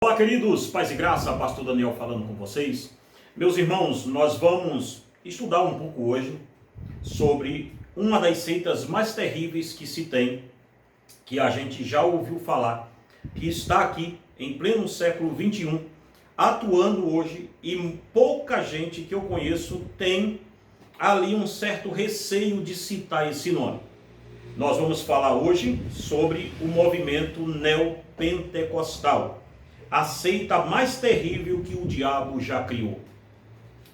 Olá, queridos, paz e graça, pastor Daniel falando com vocês. Meus irmãos, nós vamos estudar um pouco hoje sobre uma das seitas mais terríveis que se tem, que a gente já ouviu falar, que está aqui em pleno século 21, atuando hoje, e pouca gente que eu conheço tem ali um certo receio de citar esse nome. Nós vamos falar hoje sobre o movimento neopentecostal, a seita mais terrível que o diabo já criou.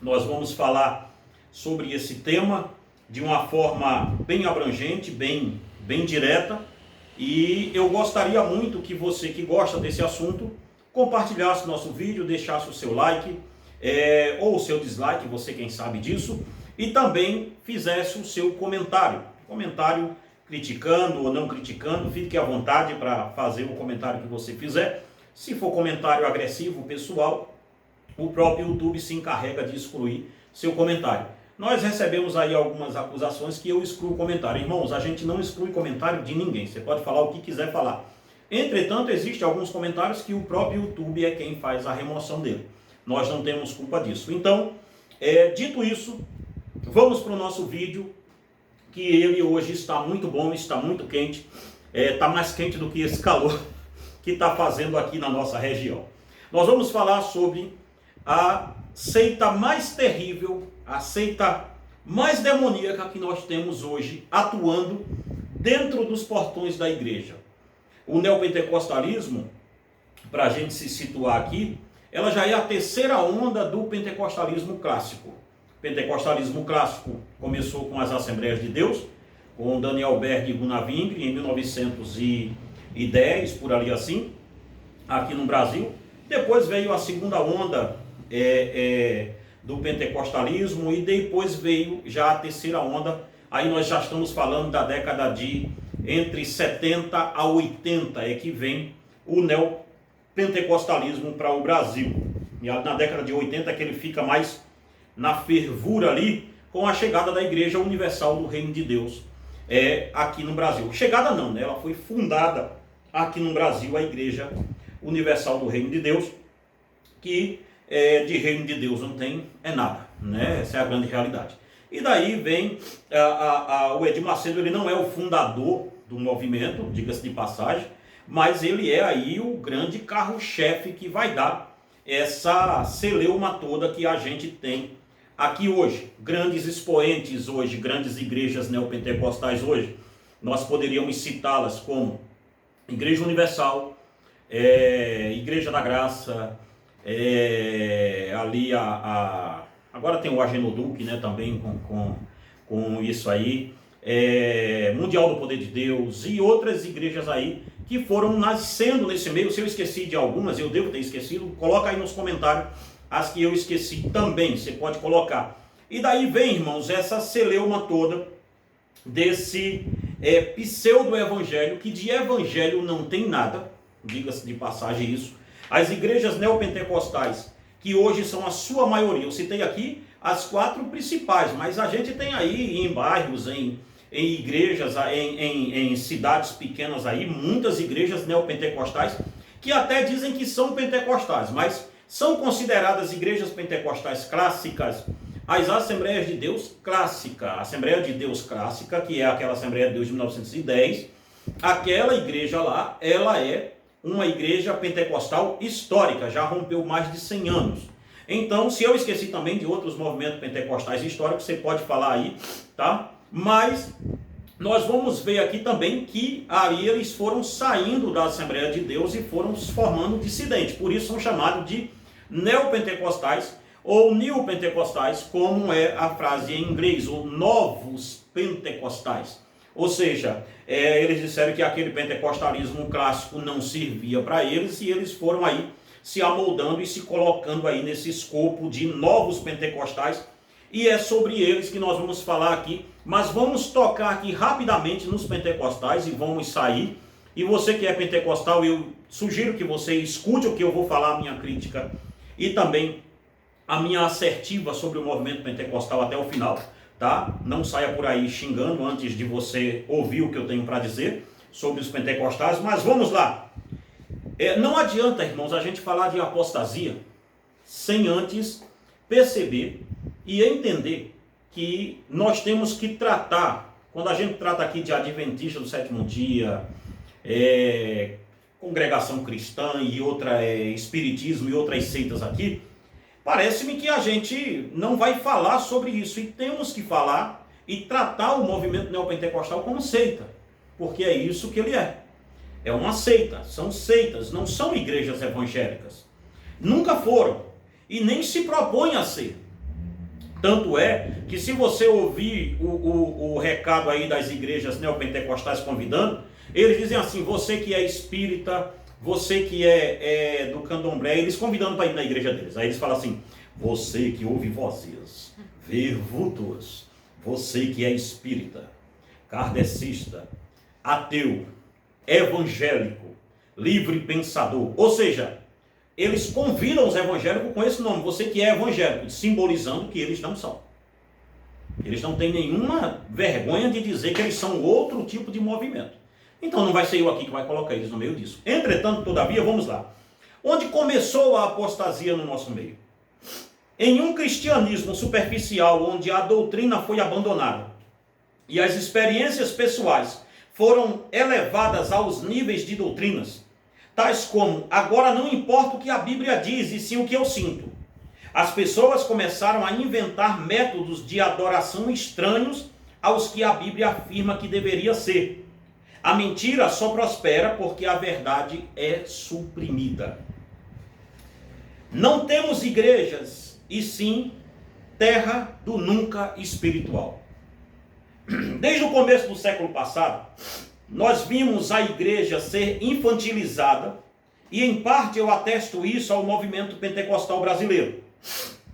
Nós vamos falar sobre esse tema de uma forma bem abrangente, bem direta, e eu gostaria muito que você que gosta desse assunto compartilhasse nosso vídeo, deixasse o seu like ou o seu dislike, você quem sabe disso, e também fizesse o seu comentário criticando ou não criticando. Fique à vontade para fazer o comentário que você fizer. Se for comentário agressivo, pessoal, o próprio YouTube se encarrega de excluir seu comentário. Nós recebemos aí algumas acusações que eu excluo o comentário. Irmãos, a gente não exclui comentário de ninguém. Você pode falar o que quiser falar. Entretanto, existem alguns comentários que o próprio YouTube é quem faz a remoção dele. Nós não temos culpa disso. Então, dito isso, vamos para o nosso vídeo, que ele hoje está muito bom, está muito quente. Está mais quente do que esse calor que está fazendo aqui na nossa região. Nós vamos falar sobre a seita mais terrível, a seita mais demoníaca que nós temos hoje atuando dentro dos portões da igreja. O neopentecostalismo, para a gente se situar aqui, ela já é a terceira onda do pentecostalismo clássico. O pentecostalismo clássico começou com as Assembleias de Deus, com Daniel Berg e Gunnar Wingre, em 1910, por ali assim, aqui no Brasil. Depois veio a segunda onda do pentecostalismo, e depois veio já a terceira onda. Aí nós já estamos falando da década de entre 70 a 80, que vem o neopentecostalismo para o Brasil. E na década de 80 que ele fica mais na fervura ali, com a chegada da Igreja Universal do Reino de Deus aqui no Brasil. Chegada não, né? Ela foi fundada aqui no Brasil, a Igreja Universal do Reino de Deus, que de Reino de Deus não tem nada, né? Essa é a grande realidade. E daí vem o Edir Macedo. Ele não é o fundador do movimento, diga-se de passagem, mas ele é aí o grande carro-chefe que vai dar essa celeuma toda que a gente tem aqui hoje. Grandes expoentes hoje, grandes igrejas neopentecostais hoje, nós poderíamos citá-las como Igreja Universal, Igreja da Graça, ali agora tem o Agenoduc, né, também com isso aí, Mundial do Poder de Deus e outras igrejas aí que foram nascendo nesse meio. Se eu esqueci de algumas, eu devo ter esquecido, coloca aí nos comentários as que eu esqueci também, você pode colocar. E daí vem, irmãos, essa celeuma toda desse pseudo-evangelho, que de evangelho não tem nada, diga-se de passagem isso. As igrejas neopentecostais, que hoje são a sua maioria, eu citei aqui as 4 principais, mas a gente tem aí em bairros, em igrejas, em cidades pequenas aí, muitas igrejas neopentecostais, que até dizem que são pentecostais, mas são consideradas igrejas pentecostais clássicas as Assembleias de Deus clássica. A Assembleia de Deus clássica, que é aquela Assembleia de Deus de 1910, aquela igreja lá, ela é uma igreja pentecostal histórica, já rompeu mais de 100 anos. Então, se eu esqueci também de outros movimentos pentecostais históricos, você pode falar aí, tá? Mas nós vamos ver aqui também que aí eles foram saindo da Assembleia de Deus e foram se formando dissidentes. Por isso são chamados de neopentecostais ou neopentecostais, como é a frase em inglês, ou novos pentecostais. Ou seja, eles disseram que aquele pentecostalismo clássico não servia para eles, e eles foram aí se amoldando e se colocando aí nesse escopo de novos pentecostais. E é sobre eles que nós vamos falar aqui, mas vamos tocar aqui rapidamente nos pentecostais e vamos sair. E você que é pentecostal, eu sugiro que você escute o que eu vou falar, a minha crítica e também a minha assertiva sobre o movimento pentecostal até o final, tá? Não saia por aí xingando antes de você ouvir o que eu tenho para dizer sobre os pentecostais, mas vamos lá. Não adianta, irmãos, a gente falar de apostasia sem antes perceber e entender que nós temos que tratar, quando a gente trata aqui de adventista do sétimo dia, congregação cristã e outra espiritismo e outras seitas aqui, parece-me que a gente não vai falar sobre isso, e temos que falar e tratar o movimento neopentecostal como seita, porque é isso que ele é. É uma seita, são seitas, não são igrejas evangélicas. Nunca foram e nem se propõem a ser. Tanto é que, se você ouvir o recado aí das igrejas neopentecostais convidando, eles dizem assim: você que é espírita, você que é do candomblé, eles convidando para ir na igreja deles. Aí eles falam assim: você que ouve vozes, vê vultos, você que é espírita, kardecista, ateu, evangélico, livre pensador. Ou seja, eles convidam os evangélicos com esse nome: você que é evangélico, simbolizando que eles não são. Eles não têm nenhuma vergonha de dizer que eles são outro tipo de movimento. Então não vai ser eu aqui que vai colocar eles no meio disso. Entretanto, todavia, vamos lá. Onde começou a apostasia no nosso meio? Em um cristianismo superficial, onde a doutrina foi abandonada e as experiências pessoais foram elevadas aos níveis de doutrinas, tais como: agora não importa o que a Bíblia diz, e sim o que eu sinto. As pessoas começaram a inventar métodos de adoração estranhos aos que a Bíblia afirma que deveria ser. A mentira só prospera porque a verdade é suprimida. Não temos igrejas, e sim terra do nunca espiritual. Desde o começo do século passado, nós vimos a igreja ser infantilizada, e em parte eu atesto isso ao movimento pentecostal brasileiro.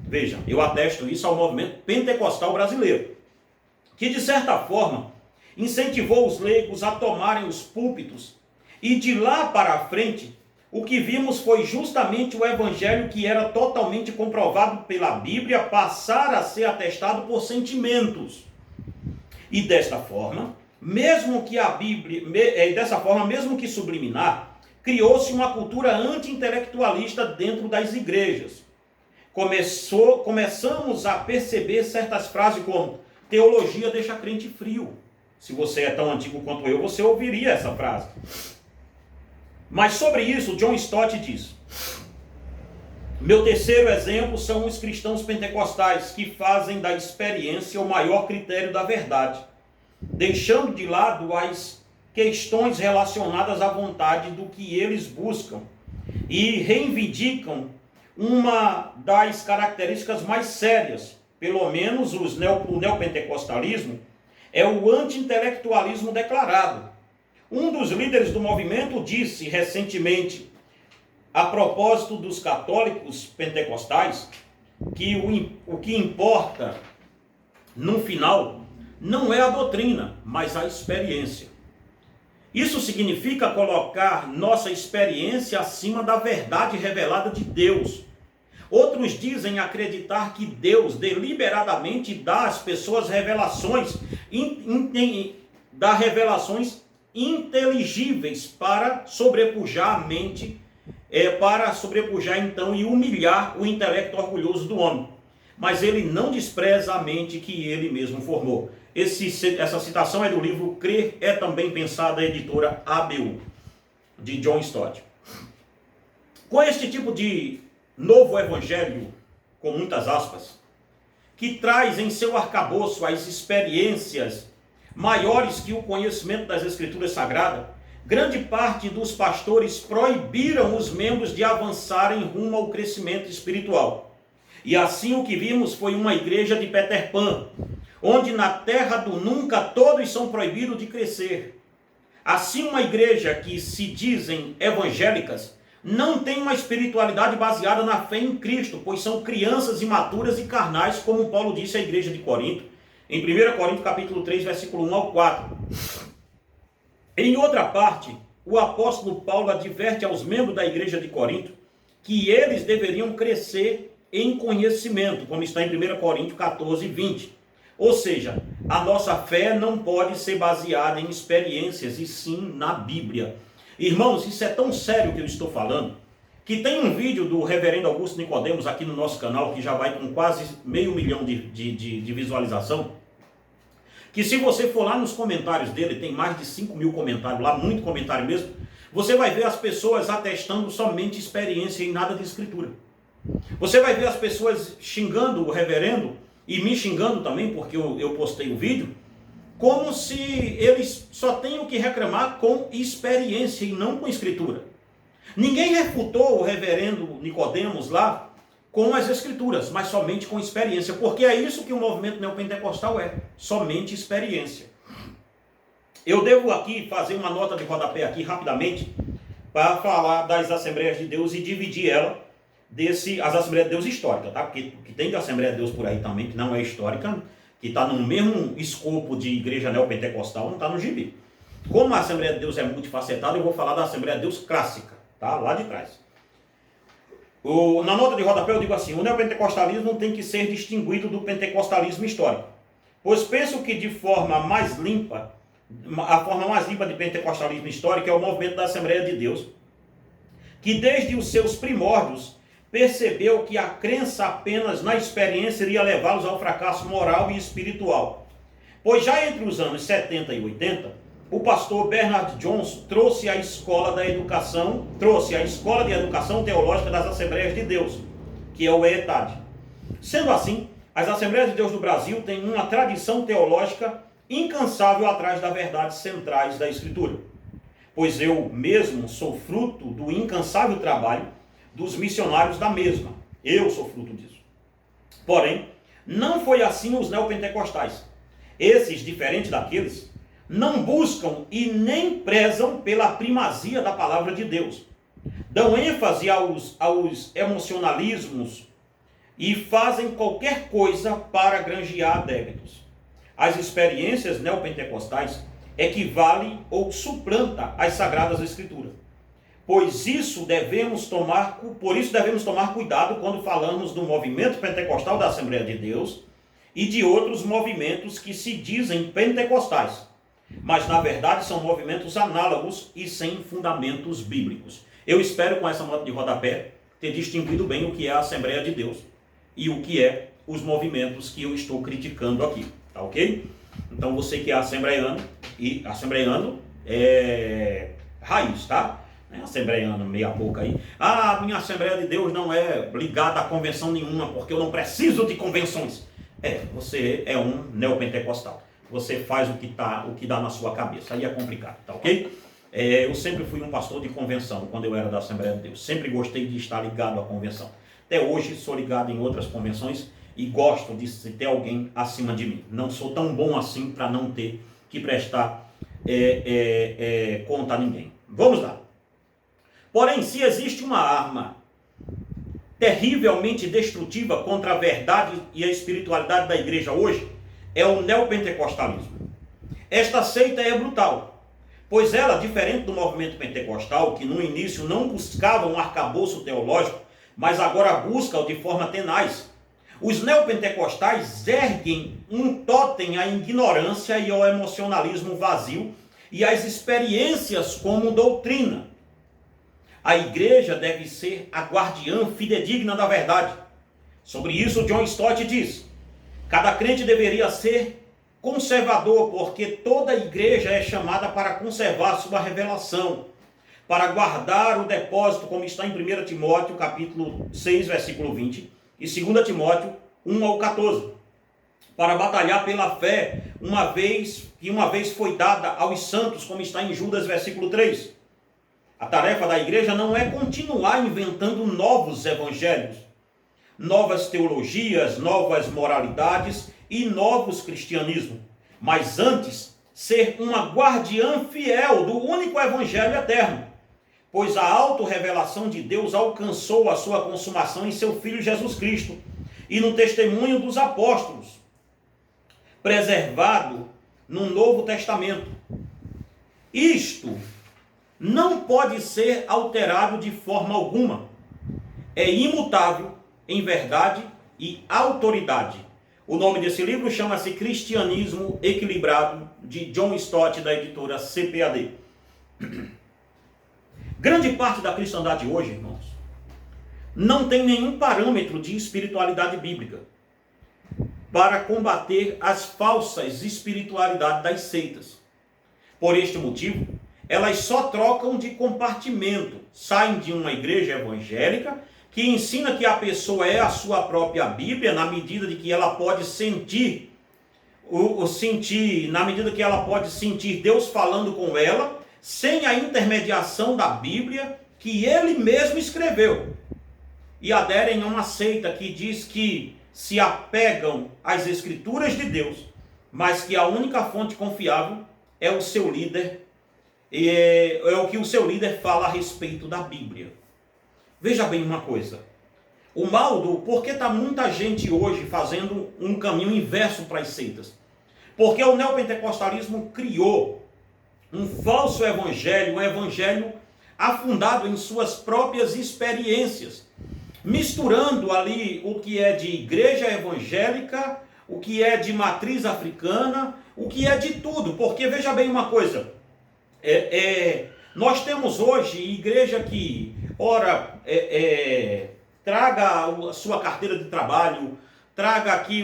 Veja, eu atesto isso ao movimento pentecostal brasileiro, que de certa forma incentivou os leigos a tomarem os púlpitos, e de lá para a frente, o que vimos foi justamente o evangelho, que era totalmente comprovado pela Bíblia, passar a ser atestado por sentimentos. E desta forma, mesmo que subliminar, criou-se uma cultura anti-intelectualista dentro das igrejas. Começamos a perceber certas frases como: teologia deixa crente frio. Se você é tão antigo quanto eu, você ouviria essa frase. Mas sobre isso, John Stott diz: meu terceiro exemplo são os cristãos pentecostais, que fazem da experiência o maior critério da verdade, deixando de lado as questões relacionadas à vontade do que eles buscam, e reivindicam uma das características mais sérias, pelo menos o neopentecostalismo, é o anti-intelectualismo declarado. Um dos líderes do movimento disse recentemente, a propósito dos católicos pentecostais, que o que importa no final não é a doutrina, mas a experiência. Isso significa colocar nossa experiência acima da verdade revelada de Deus. Outros dizem acreditar que Deus deliberadamente dá às pessoas revelações, dá revelações inteligíveis para sobrepujar a mente, para sobrepujar então e humilhar o intelecto orgulhoso do homem. Mas ele não despreza a mente que ele mesmo formou. Essa citação é do livro Crer é Também Pensar, da editora ABU, de John Stott. Com este tipo de novo evangelho, com muitas aspas, que traz em seu arcabouço as experiências maiores que o conhecimento das Escrituras Sagradas, grande parte dos pastores proibiram os membros de avançarem rumo ao crescimento espiritual. E assim o que vimos foi uma igreja de Peter Pan, onde na terra do nunca todos são proibidos de crescer. Assim, uma igreja que se dizem evangélicas não tem uma espiritualidade baseada na fé em Cristo, pois são crianças imaturas e carnais, como Paulo disse à igreja de Corinto, em 1 Coríntios capítulo 3, versículo 1 ao 4. Em outra parte, o apóstolo Paulo adverte aos membros da igreja de Corinto que eles deveriam crescer em conhecimento, como está em 1 Coríntios 14, 20. Ou seja, a nossa fé não pode ser baseada em experiências, e sim na Bíblia. Irmãos, isso é tão sério que eu estou falando, que tem um vídeo do reverendo Augusto Nicodemos aqui no nosso canal, que já vai com quase 500 mil de visualização, que se você for lá nos comentários dele, tem mais de 5 mil comentários lá, muito comentário mesmo, você vai ver as pessoas atestando somente experiência e nada de escritura. Você vai ver as pessoas xingando o reverendo, e me xingando também, porque eu postei o vídeo, como se eles só tenham que reclamar com experiência e não com escritura. Ninguém refutou o reverendo Nicodemos lá com as escrituras, mas somente com experiência, porque é isso que o movimento neopentecostal é, somente experiência. Eu devo aqui fazer uma nota de rodapé aqui rapidamente, para falar das Assembleias de Deus e dividir ela as Assembleias de Deus históricas, tá? Porque tem de Assembleia de Deus por aí também, que não é histórica, que está no mesmo escopo de igreja neopentecostal, não está no gibi. Como a Assembleia de Deus é multifacetada, eu vou falar da Assembleia de Deus clássica, tá? Lá de trás. Na nota de rodapé eu digo assim: o neopentecostalismo tem que ser distinguido do pentecostalismo histórico, pois penso que de forma mais limpa, a forma mais limpa de pentecostalismo histórico é o movimento da Assembleia de Deus, que desde os seus primórdios percebeu que a crença apenas na experiência iria levá-los ao fracasso moral e espiritual. Pois já entre os anos 70 e 80, o pastor Bernard Johnson trouxe a escola de educação teológica das Assembleias de Deus, que é o EETAD. Sendo assim, as Assembleias de Deus do Brasil têm uma tradição teológica incansável atrás das verdades centrais da Escritura. Pois eu mesmo sou fruto do incansável trabalho dos missionários da mesma. Eu sou fruto disso. Porém, não foi assim os neopentecostais. Esses, diferentes daqueles, não buscam e nem prezam pela primazia da palavra de Deus. Dão ênfase aos emocionalismos e fazem qualquer coisa para granjear adeptos. As experiências neopentecostais equivalem ou suplantam as Sagradas Escrituras. Por isso devemos tomar cuidado quando falamos do movimento pentecostal da Assembleia de Deus e de outros movimentos que se dizem pentecostais, mas na verdade são movimentos análogos e sem fundamentos bíblicos. Eu espero com essa nota de rodapé ter distinguido bem o que é a Assembleia de Deus e o que é os movimentos que eu estou criticando aqui, tá ok? Então você que é assembleiano, e assembleiano é raiz, tá? Assembleiano meia boca aí. Ah, minha Assembleia de Deus não é ligada a convenção nenhuma, porque eu não preciso de convenções. Você é um neopentecostal. Você faz o que dá na sua cabeça. Aí é complicado, tá ok? Eu sempre fui um pastor de convenção quando eu era da Assembleia de Deus. Sempre gostei de estar ligado à convenção. Até hoje sou ligado em outras convenções e gosto de ter alguém acima de mim. Não sou tão bom assim para não ter que prestar conta a ninguém. Vamos lá. Porém, se existe uma arma terrivelmente destrutiva contra a verdade e a espiritualidade da igreja hoje, é o neopentecostalismo. Esta seita é brutal, pois ela, diferente do movimento pentecostal, que no início não buscava um arcabouço teológico, mas agora busca-o de forma tenaz, os neopentecostais erguem um totem à ignorância e ao emocionalismo vazio e às experiências como doutrina. A igreja deve ser a guardiã fidedigna da verdade. Sobre isso, John Stott diz: cada crente deveria ser conservador, porque toda igreja é chamada para conservar sua revelação, para guardar o depósito, como está em 1 Timóteo, capítulo 6, versículo 20, e 2 Timóteo 1 ao 14, para batalhar pela fé, uma vez foi dada aos santos, como está em Judas, versículo 3. A tarefa da igreja não é continuar inventando novos evangelhos, novas teologias, novas moralidades e novos cristianismos, mas antes ser uma guardiã fiel do único evangelho eterno, pois a autorrevelação de Deus alcançou a sua consumação em seu Filho Jesus Cristo e no testemunho dos apóstolos, preservado no Novo Testamento. Isto não pode ser alterado de forma alguma. É imutável em verdade e autoridade. O nome desse livro chama-se Cristianismo Equilibrado, de John Stott, da editora CPAD. Grande parte da cristandade hoje, irmãos, não tem nenhum parâmetro de espiritualidade bíblica para combater as falsas espiritualidades das seitas. Por este motivo, elas só trocam de compartimento, saem de uma igreja evangélica que ensina que a pessoa é a sua própria Bíblia, na medida de que ela pode na medida que ela pode sentir Deus falando com ela, sem a intermediação da Bíblia que ele mesmo escreveu. E aderem a uma seita que diz que se apegam às Escrituras de Deus, mas que a única fonte confiável é o seu líder, é o que o seu líder fala a respeito da Bíblia. Veja bem uma coisa, o mal por que está muita gente hoje fazendo um caminho inverso para as seitas? Porque o neopentecostalismo criou um falso evangelho, um evangelho afundado em suas próprias experiências, misturando ali o que é de igreja evangélica, o que é de matriz africana, o que é de tudo. Porque veja bem uma coisa, nós temos hoje igreja que, ora, traga a sua carteira de trabalho, traga aqui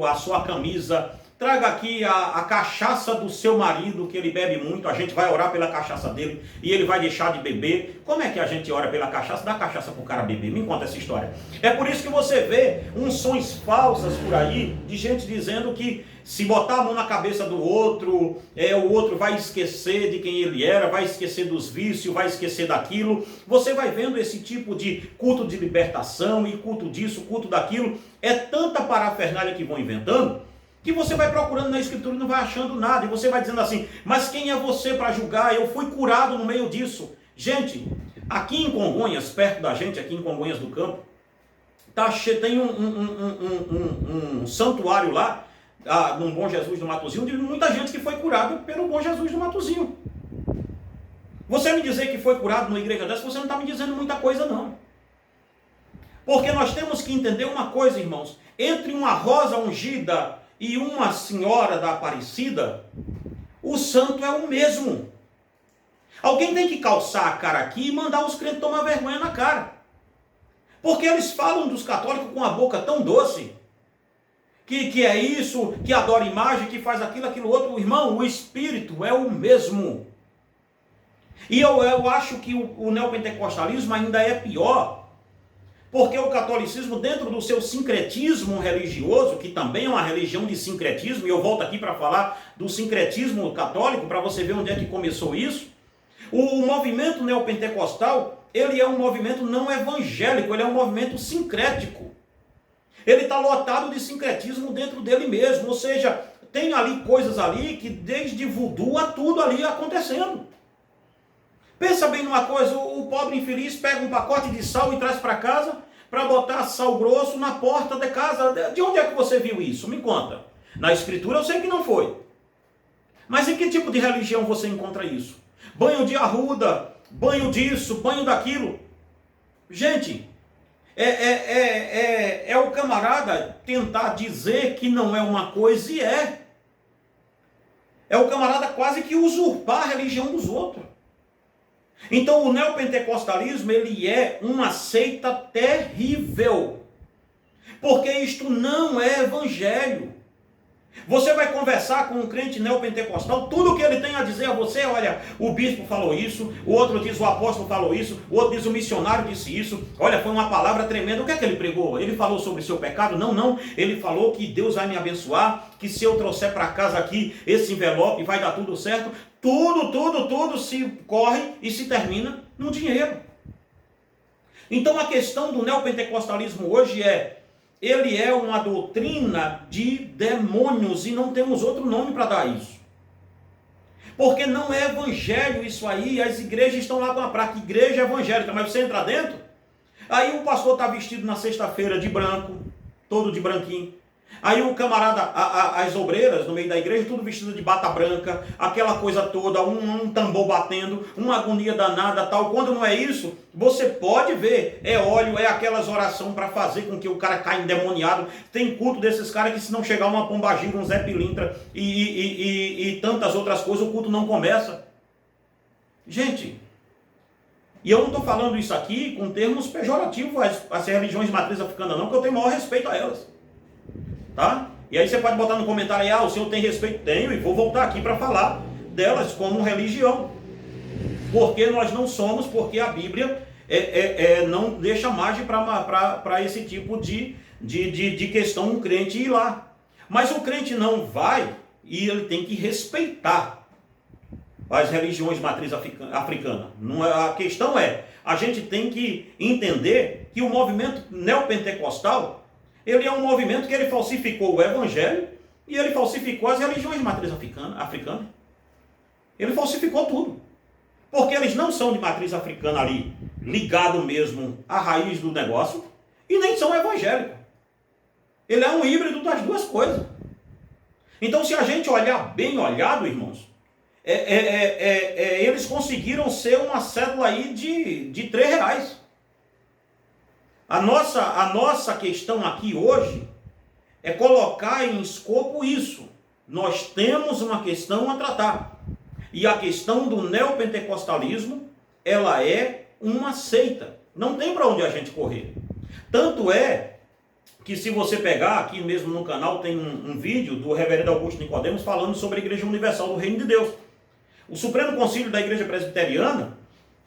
a sua camisa, traga aqui a cachaça do seu marido, que ele bebe muito, a gente vai orar pela cachaça dele e ele vai deixar de beber. Como é que a gente ora pela cachaça? Dá cachaça para o cara beber. Me conta essa história. É por isso que você vê unções falsas por aí, de gente dizendo que se botar a mão na cabeça do outro, o outro vai esquecer de quem ele era, vai esquecer dos vícios, vai esquecer daquilo. Você vai vendo esse tipo de culto de libertação e culto disso, culto daquilo. É tanta parafernália que vão inventando, que você vai procurando na Escritura e não vai achando nada. E você vai dizendo assim, mas quem é você para julgar? Eu fui curado no meio disso. Gente, aqui em Congonhas, perto da gente, aqui em Congonhas do Campo, tem um santuário lá, no Bom Jesus do Matozinho, de muita gente que foi curada pelo Bom Jesus do Matozinho. Você me dizer que foi curado numa igreja dessa, você não está me dizendo muita coisa não. Porque nós temos que entender uma coisa, irmãos. Entre uma rosa ungida e uma senhora da Aparecida, o santo é o mesmo. Alguém tem que calçar a cara aqui e mandar os crentes tomar vergonha na cara. Porque eles falam dos católicos com a boca tão doce, que é isso, que adora imagem, que faz aquilo outro. Irmão, o espírito é o mesmo. E eu acho que o neopentecostalismo ainda é pior, porque o catolicismo, dentro do seu sincretismo religioso, que também é uma religião de sincretismo, e eu volto aqui para falar do sincretismo católico, para você ver onde é que começou isso. O movimento neopentecostal, ele é um movimento não evangélico, ele é um movimento sincrético. Ele está lotado de sincretismo dentro dele mesmo, ou seja, tem ali coisas ali que desde voodoo a tudo ali acontecendo. Pensa bem numa coisa, o pobre infeliz pega um pacote de sal e traz para casa para botar sal grosso na porta de casa. De onde é que você viu isso? Me conta. Na Escritura eu sei que não foi. Mas em que tipo de religião você encontra isso? Banho de arruda, banho disso, banho daquilo. Gente, é o camarada tentar dizer que não é uma coisa e é. É o camarada quase que usurpar a religião dos outros. Então o neopentecostalismo, ele é uma seita terrível, porque isto não é evangelho. Você vai conversar com um crente neopentecostal, tudo que ele tem a dizer a você, olha, o bispo falou isso, o outro diz o apóstolo falou isso, o outro diz o missionário disse isso, olha, foi uma palavra tremenda. O que é que ele pregou? Ele falou sobre seu pecado? Não, ele falou que Deus vai me abençoar, que se eu trouxer para casa aqui esse envelope vai dar tudo certo. Tudo se corre e se termina no dinheiro. Então a questão do neopentecostalismo hoje ele é uma doutrina de demônios e não temos outro nome para dar isso. Porque não é evangelho isso aí, as igrejas estão lá com a placa, igreja evangélica, mas você entra dentro, aí o pastor está vestido na sexta-feira de branco, todo de branquinho. Aí o camarada, as obreiras no meio da igreja, tudo vestido de bata branca, aquela coisa toda, um tambor batendo, uma agonia danada, tal. Quando não é isso, você pode ver, é óleo, é aquelas orações para fazer com que o cara caia endemoniado. Tem culto desses caras que se não chegar uma pombagira, um Zé Pilintra e tantas outras coisas, o culto não começa. Gente, E eu não estou falando isso aqui com termos pejorativos às religiões de matriz africana, não, porque eu tenho o maior respeito a elas. Tá? E aí você pode botar no comentário aí, o senhor tem respeito? Tenho, e vou voltar aqui para falar delas como religião. Porque nós não somos, porque a Bíblia não deixa margem para esse tipo de questão um crente ir lá. Mas o crente não vai e ele tem que respeitar as religiões de matriz africana. Não é, a questão é, a gente tem que entender que o movimento neopentecostal, ele é um movimento que ele falsificou o evangelho e ele falsificou as religiões de matriz africana. Ele falsificou tudo. Porque eles não são de matriz africana ali, ligado mesmo à raiz do negócio, e nem são evangélicos. Ele é um híbrido das duas coisas. Então, se a gente olhar bem olhado, irmãos, eles conseguiram ser uma cédula aí de R$3. A nossa questão aqui hoje é colocar em escopo isso. Nós temos uma questão a tratar. E a questão do neopentecostalismo, ela é uma seita. Não tem para onde a gente correr. Tanto é que se você pegar aqui mesmo no canal, tem um vídeo do reverendo Augusto Nicodemos falando sobre a Igreja Universal do Reino de Deus. O Supremo Concílio da Igreja Presbiteriana,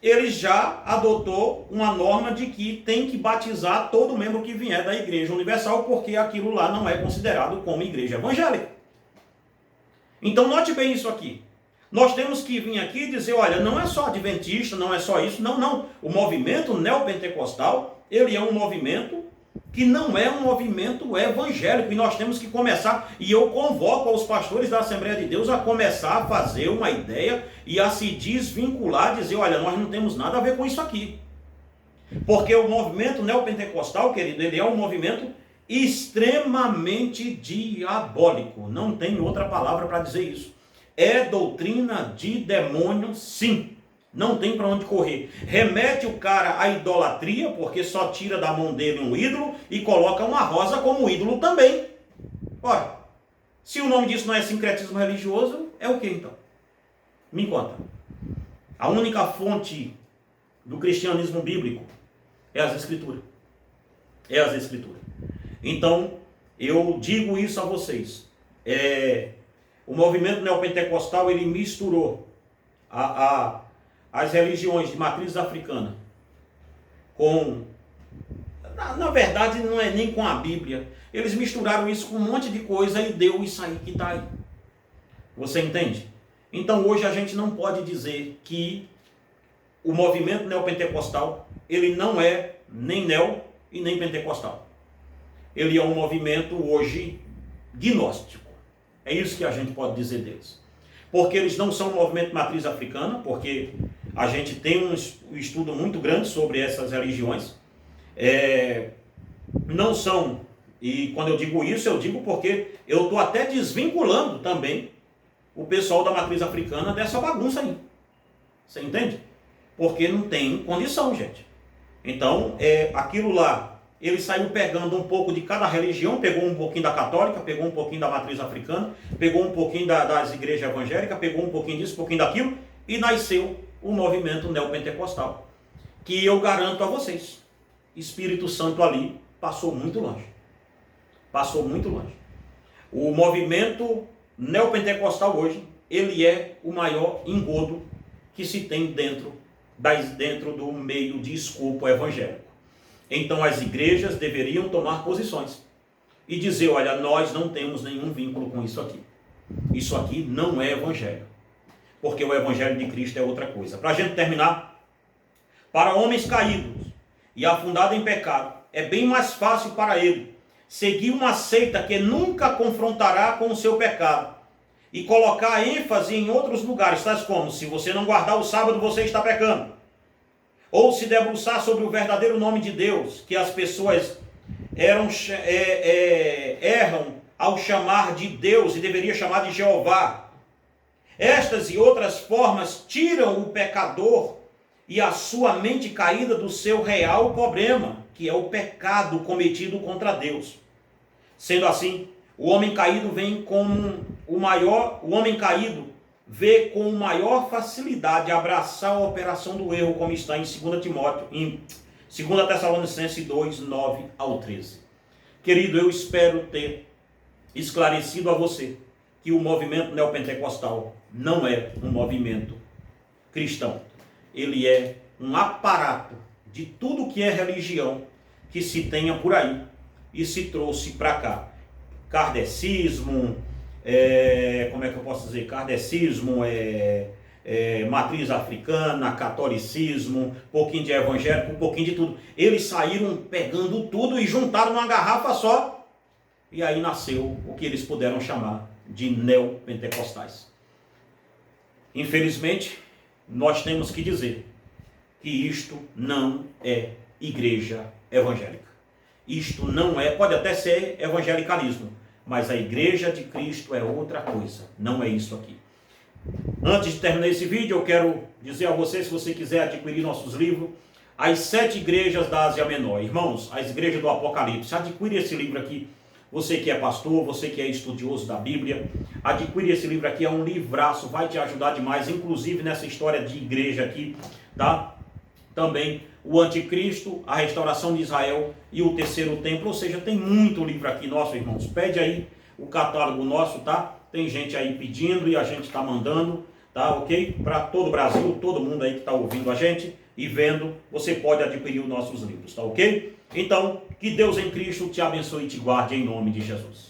ele já adotou uma norma de que tem que batizar todo membro que vier da Igreja Universal, porque aquilo lá não é considerado como igreja evangélica. Então note bem isso aqui. Nós temos que vir aqui e dizer, olha, não é só adventista, não é só isso, não. O movimento neopentecostal, ele é um movimento que não é um movimento evangélico, e nós temos que começar, e eu convoco aos pastores da Assembleia de Deus a começar a fazer uma ideia e a se desvincular, dizer, olha, nós não temos nada a ver com isso aqui. Porque o movimento neopentecostal, querido, ele é um movimento extremamente diabólico, não tem outra palavra para dizer isso. É doutrina de demônio, sim. Não tem para onde correr. Remete o cara à idolatria, porque só tira da mão dele um ídolo e coloca uma rosa como ídolo também. Ora, se o nome disso não é sincretismo religioso, é o que então? Me conta. A única fonte do cristianismo bíblico é as Escrituras. É as Escrituras. Então, eu digo isso a vocês. O movimento neopentecostal, ele misturou as religiões de matriz africana com... Na verdade, não é nem com a Bíblia. Eles misturaram isso com um monte de coisa e deu isso aí que está aí. Você entende? Então, hoje a gente não pode dizer que o movimento neopentecostal, ele não é nem neo e nem pentecostal. Ele é um movimento hoje gnóstico. É isso que a gente pode dizer deles. Porque eles não são um movimento de matriz africana, porque a gente tem um estudo muito grande sobre essas religiões. Não são, e quando eu digo isso, eu digo porque eu estou até desvinculando também o pessoal da matriz africana dessa bagunça aí. Você entende? Porque não tem condição, gente. Então, aquilo lá, ele saiu pegando um pouco de cada religião, pegou um pouquinho da católica, pegou um pouquinho da matriz africana, pegou um pouquinho das igrejas evangélicas, pegou um pouquinho disso, um pouquinho daquilo, e nasceu o movimento neopentecostal. Que eu garanto a vocês, Espírito Santo ali passou muito longe. Passou muito longe. O movimento neopentecostal hoje, ele é o maior engodo que se tem dentro do meio de escopo evangélico. Então as igrejas deveriam tomar posições e dizer, olha, nós não temos nenhum vínculo com isso aqui. Isso aqui não é evangelho. Porque o evangelho de Cristo é outra coisa. Para a gente terminar, para homens caídos e afundados em pecado, é bem mais fácil para ele seguir uma seita que nunca confrontará com o seu pecado e colocar ênfase em outros lugares, tais como, se você não guardar o sábado, você está pecando. Ou se debruçar sobre o verdadeiro nome de Deus, que as pessoas erram ao chamar de Deus e deveria chamar de Jeová. Estas e outras formas tiram o pecador e a sua mente caída do seu real problema, que é o pecado cometido contra Deus. Sendo assim, o homem caído vem como o homem caído vê com maior facilidade abraçar a operação do erro, como está em 2 Tessalonicenses 2, 9 ao 13. Querido, eu espero ter esclarecido a você que o movimento neopentecostal não é um movimento cristão. Ele é um aparato de tudo que é religião que se tenha por aí e se trouxe para cá. Kardecismo, como é que eu posso dizer? Kardecismo, matriz africana, catolicismo, um pouquinho de evangélico, um pouquinho de tudo. Eles saíram pegando tudo e juntaram numa garrafa só. E aí nasceu o que eles puderam chamar de neopentecostais. Infelizmente, nós temos que dizer que isto não é igreja evangélica. Isto não é, pode até ser evangelicalismo, mas a igreja de Cristo é outra coisa, não é isso aqui. Antes de terminar esse vídeo, eu quero dizer a você, se você quiser adquirir nossos livros, As 7 Igrejas da Ásia Menor. Irmãos, as igrejas do Apocalipse, adquire esse livro aqui. Você que é pastor, você que é estudioso da Bíblia, adquire esse livro aqui, é um livraço, vai te ajudar demais, inclusive nessa história de igreja aqui, tá? Também o anticristo, a restauração de Israel e o terceiro templo, ou seja, tem muito livro aqui nosso, irmãos. Pede aí o catálogo nosso, tá? Tem gente aí pedindo e a gente está mandando, tá? Ok? Para todo o Brasil, todo mundo aí que está ouvindo a gente e vendo, você pode adquirir os nossos livros, tá ok? Então, que Deus em Cristo te abençoe e te guarde em nome de Jesus.